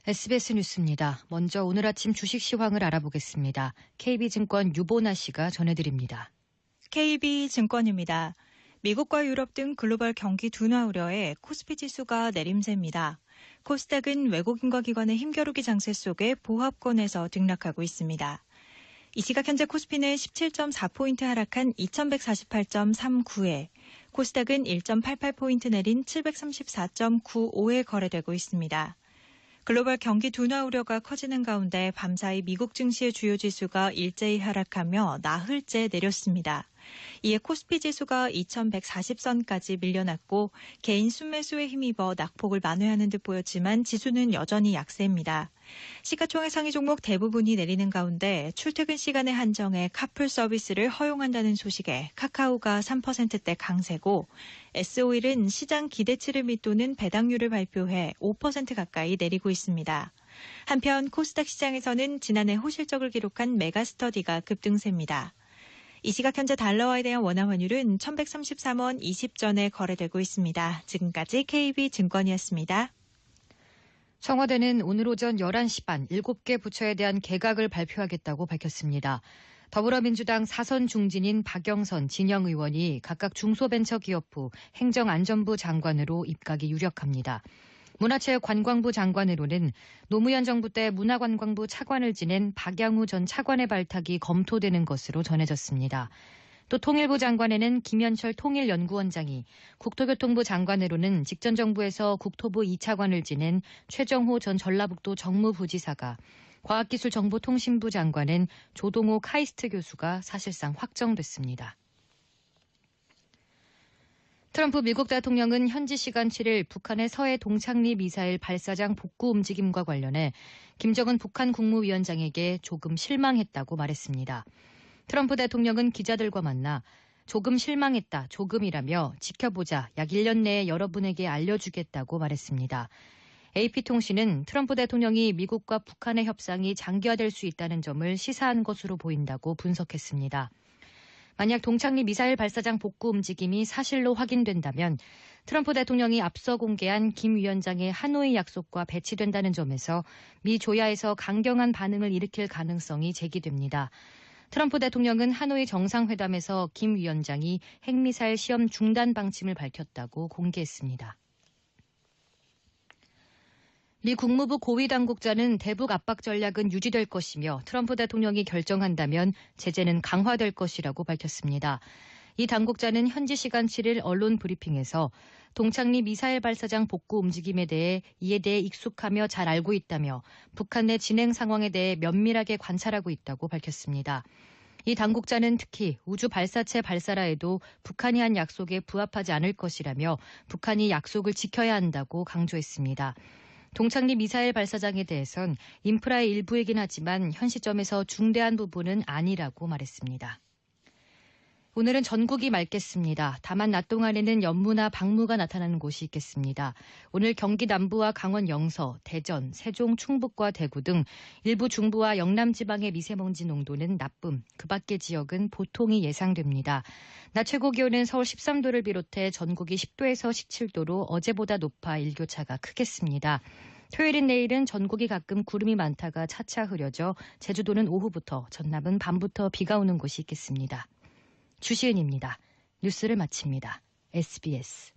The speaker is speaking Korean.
SBS 뉴스입니다. 먼저 오늘 아침 주식 시황을 알아보겠습니다. KB증권 유보나 씨가 전해드립니다. KB증권입니다. 미국과 유럽 등 글로벌 경기 둔화 우려에 코스피 지수가 내림세입니다. 코스닥은 외국인과 기관의 힘겨루기 장세 속에 보합권에서 등락하고 있습니다. 이 시각 현재 코스피는 17.4포인트 하락한 2148.39에, 코스닥은 1.88포인트 내린 734.95에 거래되고 있습니다. 글로벌 경기 둔화 우려가 커지는 가운데 밤사이 미국 증시의 주요 지수가 일제히 하락하며 나흘째 내렸습니다. 이에 코스피 지수가 2140선까지 밀려났고 개인 순매수에 힘입어 낙폭을 만회하는 듯 보였지만 지수는 여전히 약세입니다. 시가총액 상위 종목 대부분이 내리는 가운데 출퇴근 시간에 한정해 카풀 서비스를 허용한다는 소식에 카카오가 3%대 강세고, S-오일은 시장 기대치를 밑도는 배당률을 발표해 5% 가까이 내리고 있습니다. 한편 코스닥 시장에서는 지난해 호실적을 기록한 메가스터디가 급등세입니다. 이 시각 현재 달러화에 대한 원화 환율은 1133원 20전에 거래되고 있습니다. 지금까지 KB증권이었습니다. 청와대는 오늘 오전 11시 반 7개 부처에 대한 개각을 발표하겠다고 밝혔습니다. 더불어민주당 사선 중진인 박영선, 진영 의원이 각각 중소벤처기업부, 행정안전부 장관으로 입각이 유력합니다. 문화체육관광부 장관으로는 노무현 정부 때 문화관광부 차관을 지낸 박양우 전 차관의 발탁이 검토되는 것으로 전해졌습니다. 또 통일부 장관에는 김현철 통일연구원장이, 국토교통부 장관으로는 직전 정부에서 국토부 2차관을 지낸 최정호 전 전라북도 정무부지사가, 과학기술정보통신부 장관은 조동호 카이스트 교수가 사실상 확정됐습니다. 트럼프 미국 대통령은 현지 시간 7일 북한의 서해 동창리 미사일 발사장 복구 움직임과 관련해 김정은 북한 국무위원장에게 조금 실망했다고 말했습니다. 트럼프 대통령은 기자들과 만나 조금 실망했다, 조금이라며 지켜보자, 약 1년 내에 여러분에게 알려주겠다고 말했습니다. AP통신은 트럼프 대통령이 미국과 북한의 협상이 장기화될 수 있다는 점을 시사한 것으로 보인다고 분석했습니다. 만약 동창리 미사일 발사장 복구 움직임이 사실로 확인된다면 트럼프 대통령이 앞서 공개한 김 위원장의 하노이 약속과 배치된다는 점에서 미 조야에서 강경한 반응을 일으킬 가능성이 제기됩니다. 트럼프 대통령은 하노이 정상회담에서 김 위원장이 핵미사일 시험 중단 방침을 밝혔다고 공개했습니다. 미 국무부 고위 당국자는 대북 압박 전략은 유지될 것이며 트럼프 대통령이 결정한다면 제재는 강화될 것이라고 밝혔습니다. 이 당국자는 현지 시간 7일 언론 브리핑에서 동창리 미사일 발사장 복구 움직임에 대해 이에 대해 익숙하며 잘 알고 있다며 북한 내 진행 상황에 대해 면밀하게 관찰하고 있다고 밝혔습니다. 이 당국자는 특히 우주 발사체 발사라에도 북한이 한 약속에 부합하지 않을 것이라며 북한이 약속을 지켜야 한다고 강조했습니다. 동창리 미사일 발사장에 대해선 인프라의 일부이긴 하지만 현 시점에서 중대한 부분은 아니라고 말했습니다. 오늘은 전국이 맑겠습니다. 다만 낮 동안에는 연무나 방무가 나타나는 곳이 있겠습니다. 오늘 경기 남부와 강원 영서, 대전, 세종, 충북과 대구 등 일부 중부와 영남 지방의 미세먼지 농도는 나쁨, 그 밖의 지역은 보통이 예상됩니다. 낮 최고 기온은 서울 13도를 비롯해 전국이 10도에서 17도로 어제보다 높아 일교차가 크겠습니다. 토요일인 내일은 전국이 가끔 구름이 많다가 차차 흐려져 제주도는 오후부터, 전남은 밤부터 비가 오는 곳이 있겠습니다. 주시은입니다. 뉴스를 마칩니다. SBS